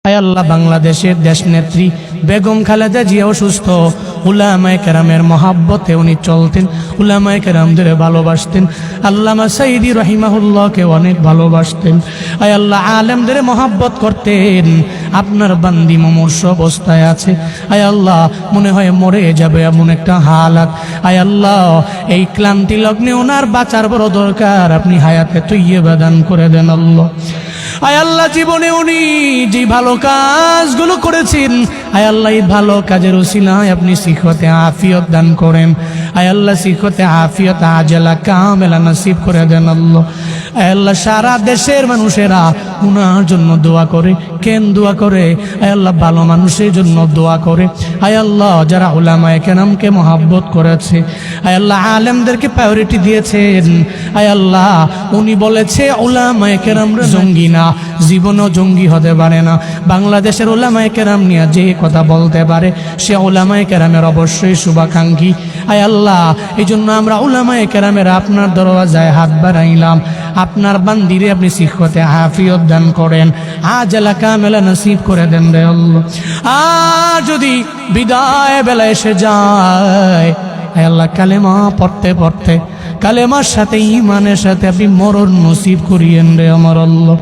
আয় আল্লাহ, বাংলাদেশের দেশ নেত্রী বেগম খালেদা জিয়া অসুস্থ, উলামায়ে কেরামের মহাব্বতে উনি চলতেন, উলামায়ে কেরামদের ভালোবাসতেন, আল্লামা সাইদি রহিমাহুল্লাহকে অনেক ভালোবাসতেন। আয় আল্লাহ, আলেমদের মহাব্বত করতেন। আপনার বান্দি মুমূর্ষু অবস্থায় আছে, আয় আল্লাহ, মনে হয় মরে যাবে এমন একটা হালাত। আয় আল্লাহ, এই ক্লান্তি লগ্নে ওনার বাঁচার বড় দরকার, আপনি হায়াতে তৈয়বা দান করে দেন আল্লাহ। আয় আল্লাহ, জীবনে উনি যে ভালো কাজগুলো করেছেন, আয় আল্লাহ, এই ভালো কাজের উসিলায় আপনি সিহতে আফিয়ত দান করেন। আয় আল্লাহ, সিহতে আফিয়ত আজলা কামেলা নসিব করে দেন আল্লাহ। আয় আল্লাহ, সারা দেশের মানুষেরা উনার জন্য দোয়া করে। কেন দোয়া করে? আয় আল্লাহ, ভালো মানুষের জন্য দোয়া করে। আয় আল্লাহ, যারা উলামায়ে কেরামকে মহাব্বত করেছে, আয় আল্লাহ, আলেমদেরকে প্রায়োরিটি দিয়েছেন। আয় আল্লাহ, উনি বলেছে উলামায়ে কেরামরা জঙ্গি না, জীবনও জঙ্গি হতে পারে না। বাংলাদেশের উলামায়ে কেরাম নিয়ে যে কথা বলতে পারে সে উলামায়ে কেরামের অবশ্যই শুভাকাঙ্ক্ষী। আয় আল্লাহ, এই জন্য আমরা উলামায়ে কেরামের আপনার দরওয়াজায় হাত বাড়াইলাম। আপনার বান্দিরে আপনি সিহতে আফিয়ত দান করেন, আজলা কামেলা নসিব করে দেন রে আল্লাহ। আর যদি বিদায় বেলা এসে যায়, আয় আল্লাহ, কালেমা পড়তে পড়তে, কালেমার সাথে ঈমানের সাথে আপনি মরণ নসিব করিয়েন রে আমার আল্লাহ।